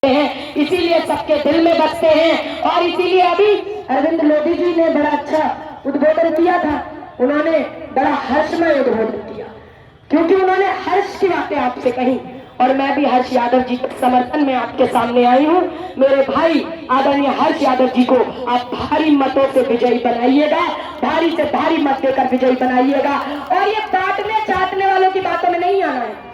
हैं, इसीलिए सबके दिल में बसते हैं। और इसीलिए अभी अरविंद लोधी जी ने बड़ा अच्छा उद्बोधन किया था। उन्होंने बड़ा हर्षमय उद्बोधन किया क्योंकि उन्होंने हर्ष की बातें आपसे कही और मैं भी हर्ष यादव जी के समर्थन में आपके सामने आई हूँ। मेरे भाई आदरणीय हर्ष यादव जी को आप भारी मतों से विजयी बनाइएगा, भारी से भारी मत देकर विजयी बनाइएगा। और ये बांटने चाटने वालों की बातों में नहीं आना है।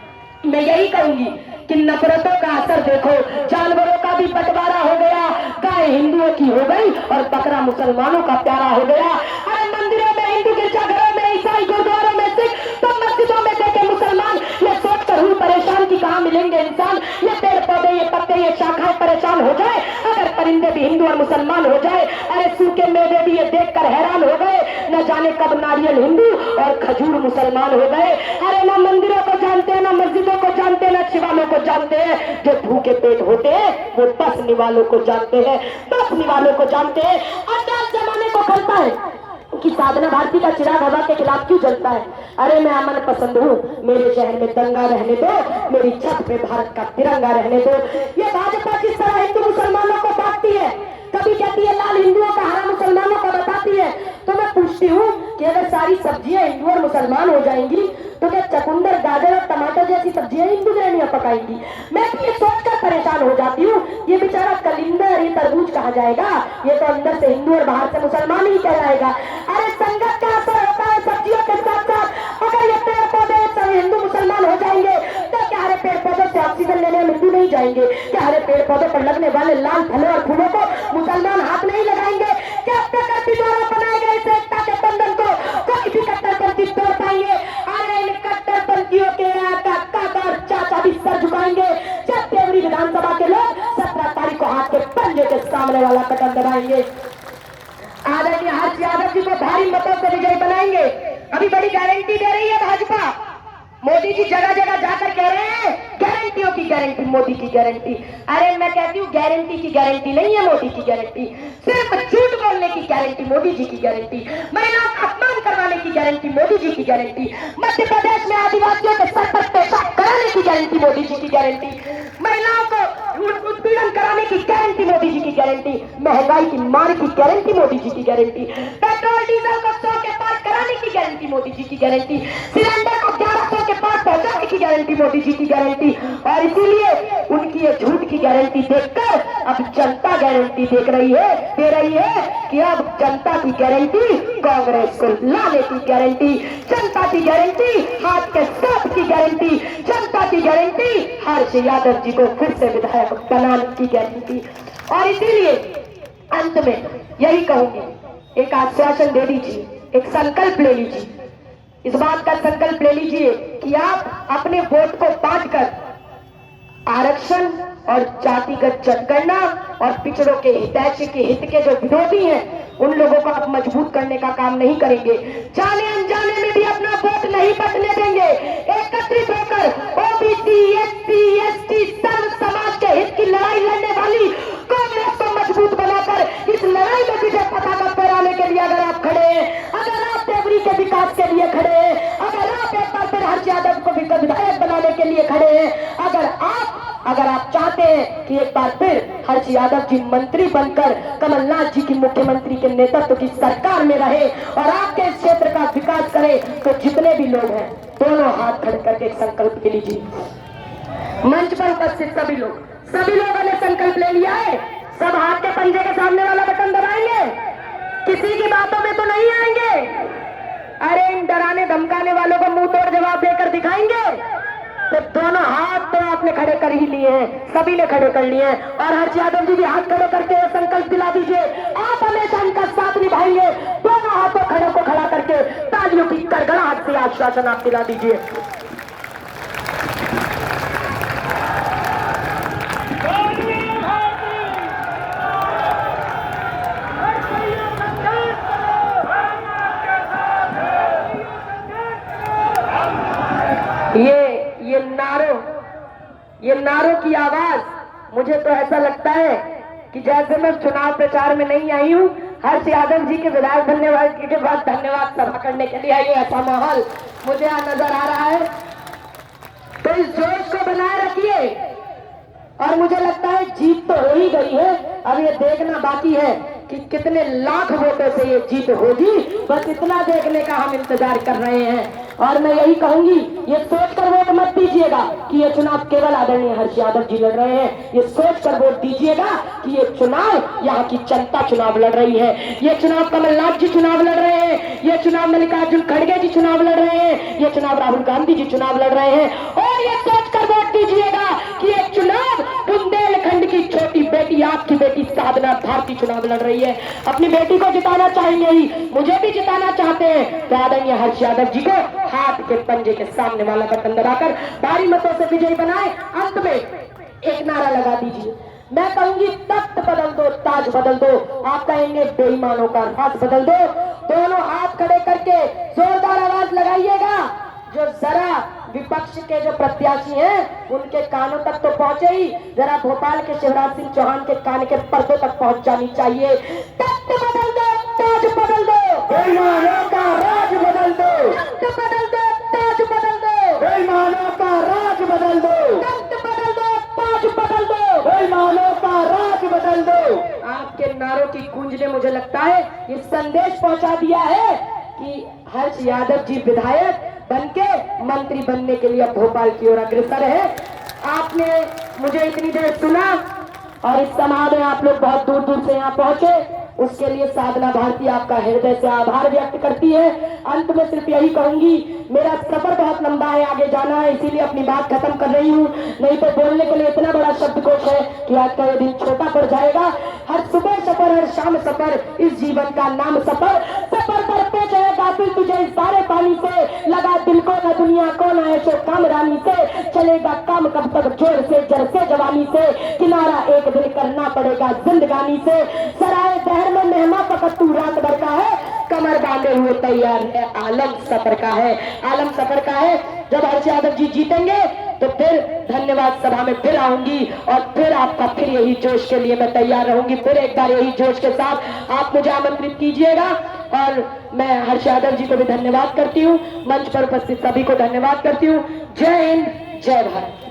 मैं यही कहूंगी कि नफरतों का असर देखो, जानवरों का भी बंटवारा हो गया, गाय हिंदुओं की हो गई और बकरा मुसलमानों का प्यारा हो गया। अरे मंदिरों में हिंदू, गिरजाघरों में ईसाई, गुरुद्वारों में सिख, तो मस्जिदों में देखे मुसलमान। ये सोच कर हूँ परेशान की कहाँ मिलेंगे इंसान। ये पेड़ पौधे, ये पत्ते, ये शाखाएं परेशान हो जाए अगर परिंदे भी हिंदू और मुसलमान हो जाए। अरे सूखे मेवे भी ये देख कर हैरान हो गए, न जाने कब नारियल हिंदू और खजूर मुसलमान हो गए। अरे ना मंदिरों को जानते हैं, ना मस्जिदों को जानते हैं, ना शिवालों को जानते हैं। जो भूखे पेट होते हैं वो बसने वालों को जानते हैं, बसने वालों को जानते हैं। अज्ञात जमाने को खलता है कि साधना भारती का चिराग हवा के खिलाफ क्यों जलता है। अरे मैं अमन पसंद हूँ, मेरे शहर में दंगा रहने दो, मेरी छत पे भारत का तिरंगा रहने दो। ये भाजपा किस तरह हिंदू मुसलमानों को बांटती है, कभी कहती है लाल हिंदुओं का, हरा मुसलमानों को बताती है। तो मैं पूछती हूँ कि अगर सारी सब्जियां हिंदू और मुसलमान हो जाएंगी तो क्या चकुंदर, गाजर और टमाटर जैसी सब्जियां हिंदू गृहणियां पकाएंगी। मैं भी ये सोचकर परेशान हो जाती हूँ, ये बेचारा कलिंदर, ये तरबूज कहा जाएगा, ये तो अंदर से हिंदू और बाहर से मुसलमान ही कहलाएगा। अरे संगत का असर होता है सब्जियों के साथ साथ। अगर ये पेड़ पौधे सब हिंदू मुसलमान हो जाएंगे तो क्या हरे पेड़ पौधों से ऑक्सीजन लेने हम हिंदू नहीं जाएंगे? क्या हरे पेड़ पौधों पर लगने वाले लाल फलों और फूलों को मुसलमान हाथ नहीं लगाएंगे? क्या प्रकृति द्वारा बनाए गए इस एकता के बंधन को कोई भी कट्टरपंथी तोड़ पाएंगे? अरे इन कट्टरपंथियों के काका और चाचा भी सर झुकाएंगे जब देवरी विधानसभा के लोग 17 तारीख को हाथ के पंजे के सामने वाला कदम दबाएंगे। आदरणीय हर्ष यादव जी को भारी मतों से विजयी बनाएंगे। अभी बड़ी गारंटी दे रही है भाजपा। मोदी जी जगह जगह जाकर कह रहे हैं गारंटियों की गारंटी, मोदी की गारंटी। अरे मैं कहती हूँ गारंटी की गारंटी नहीं है मोदी की गारंटी, सिर्फ झूठ बोलने की गारंटी मोदी जी की गारंटी, महिलाओं का अपमान करवाने की गारंटी मोदी जी की गारंटी, मध्य प्रदेश में आदिवासियों के सर पर पेशाब कराने की गारंटी मोदी जी की गारंटी, महिलाओं को उत्पीड़न कराने की गारंटी मोदी जी की गारंटी, महंगाई की मार की गारंटी मोदी जी की गारंटी, पेट्रोल डीजल को 100 के पार कराने की गारंटी मोदी जी की गारंटी, सिलेंडर को 1100 के पास पहुंचाने की गारंटी मोदी जी की गारंटी। और इसीलिए उनकी ये झूठ की गारंटी देखकर अब जनता गारंटी दे रही है कि अब जनता की गारंटी कांग्रेस को लाने की गारंटी, जनता की गारंटी हाथ के साथ की गारंटी, जनता की गारंटी हर्ष यादव जी को फिर से विधायक बनाने की गारंटी। और इसीलिए अंत में यही कहूंगी, एक आश्वासन दे दीजिए, एक संकल्प ले लीजिए, इस बात का संकल्प ले लीजिए कि आप अपने वोट को बांटकर आरक्षण और जातिगत जनगणना और पिछड़ों के हितैषी के हित के जो विरोधी हैं उन लोगों को आप मजबूत करने का काम नहीं करेंगे। जाने अनजाने में भी अपना वोट नहीं बटने देंगे। एकत्रित होकर ओबीसी, एससी, एसटी, सर्व समाज के हित की लड़ाई लड़ने वाली कांग्रेस को मजबूत बनाकर इस लड़ाई में विजय पताका फहराने के लिए अगर आप खड़े हैं, अगर आप देवरी के विकास के लिए खड़े हैं, अगर आप एक बार फिर हर्ष यादव को विधायक बनाने के लिए खड़े हैं, अगर आप चाहते हैं कि एक बार फिर हर्ष यादव जी मंत्री बनकर कमलनाथ जी की मुख्यमंत्री के नेतृत्व की सरकार में रहे और आपके इस क्षेत्र का विकास करे, तो जितने भी लोग हैं दोनों हाथ खड़े करके एक संकल्प ले लीजिए। मंच पर उपस्थित सभी लोगों ने संकल्प ले लिया है। सब हाथ के पंजे के सामने वाला बटन दबाएंगे, किसी की बातों में तो नहीं आएंगे। अरे इन डराने धमकाने वालों को मुंह तोड़ जवाब देकर दिखाएंगे। तो दोनों हाथ तो आपने खड़े कर ही लिए हैं, सभी ने खड़े कर लिए हैं। और हर्ष यादव जी भी हाथ खड़े करके संकल्प दिला दीजिए, आप हमेशा इनका साथ निभाएंगे। दोनों हाथों खड़े को खड़ा करके तालियों की गड़गड़ाहट से आश्वासन आप दिला दीजिए। ये नारों की आवाज, मुझे तो ऐसा लगता है कि जैसे मैं चुनाव प्रचार में नहीं आई हूँ, हर्ष यादव जी के विधायक धन्यवाद के बाद धन्यवाद सभा करने के लिए आई हूँ, ऐसा माहौल मुझे नजर आ रहा है। तो इस जोश को बनाए रखिए, और मुझे लगता है जीत तो हो ही गई है, अब ये देखना बाकी है कि कितने लाख वोटों से ये जीत होगी। बस इतना देखने का हम इंतजार कर रहे हैं। और मैं यही कहूंगी, ये सोचकर वोट मत दीजिएगा कि ये चुनाव केवल आदरणीय हर्ष यादव जी लड़ रहे हैं। ये सोचकर वोट दीजिएगा कि ये चुनाव यहाँ की जनता चुनाव लड़ रही है। ये चुनाव कमलनाथ जी चुनाव लड़ रहे हैं, ये चुनाव मल्लिकार्जुन खड़गे जी चुनाव लड़ रहे हैं, ये चुनाव राहुल गांधी जी चुनाव लड़ रहे हैं। और ये सोचकर वोट दीजिएगा कि ये चुनाव बुंदेलखंड की छोटी बेटी, आपकी बेटी साधना भारती चुनाव लड़ रही है। अपनी बेटी को जिताना चाहेंगे ही, मुझे भी जिताना चाहते हैं, तो आदरणीय हर्ष यादव जी को हाथ के पंजे के सामने वाला बटन दबाकर भारी मतों से विजयी बनाए। अंत में एक नारा लगा दीजिए। मैं कहूंगी तख्त बदल दो, ताज बदल दो। आप कहेंगे बेईमानों का राज बदल दो। दोनों हाथ खड़े करके जोरदार आवाज लगाइएगा। जो जरा विपक्ष के जो प्रत्याशी हैं उनके कानों तक तो पहुंचे ही, जरा भोपाल के शिवराज सिंह चौहान के कान के पर्दों तक पहुंच जानी चाहिए। तख्त बदल दो, ताज बदल दो, बेईमानों का राज बदल दो। तख्त बदल दो, ताज बदल दो, बेईमानों का राज बदल दो। तख्त बदल दो, ताज बदल दो, बेईमानों का राज बदल दो। आपके नारों की गूंज ने मुझे लगता है ये संदेश पहुंचा दिया है कि हर्ष यादव जी विधायक बनके मंत्री बनने के लिए भोपाल की ओर अग्रसर है। आपने मुझे इतनी देर सुना और इस समाज में आप लोग बहुत दूर दूर से यहाँ पहुंचे, उसके लिए साधना भारती आपका हृदय से आभार व्यक्त करती है। अंत में सिर्फ यही कहूंगी, मेरा सफर बहुत लंबा है, आगे जाना है, इसीलिए अपनी बात खत्म कर रही हूँ। नहीं तो बोलने के लिए इतना बड़ा शब्दकोश है कि आज का ये दिन छोटा पड़ जाएगा। हर सुबह सफर, हर शाम सफर, इस जीवन का नाम सफर। सफर करते जाए गाफिल तुझे इस सारे पानी से, लगा दिल को न दुनिया को न ऐशो काम रानी से। चलेगा काम कब तक जोर से जर से जवानी से, किनारा एक दिन करना पड़ेगा जिंदगानी से। सराय दहर में मेहमा फकत तू रात भर का है, कमर बांधे हुए तैयार है आलम सफर का है, आलम सफर का है। जब हर्ष यादव जी जीतेंगे तो फिर धन्यवाद सभा में फिर आऊंगी और फिर आपका फिर यही जोश के लिए मैं तैयार रहूंगी। फिर एक बार यही जोश के साथ आप मुझे आमंत्रित कीजिएगा। और मैं हर्ष यादव जी को भी धन्यवाद करती हूँ, मंच पर उपस्थित सभी को धन्यवाद करती हूँ। जय हिंद, जय भारत।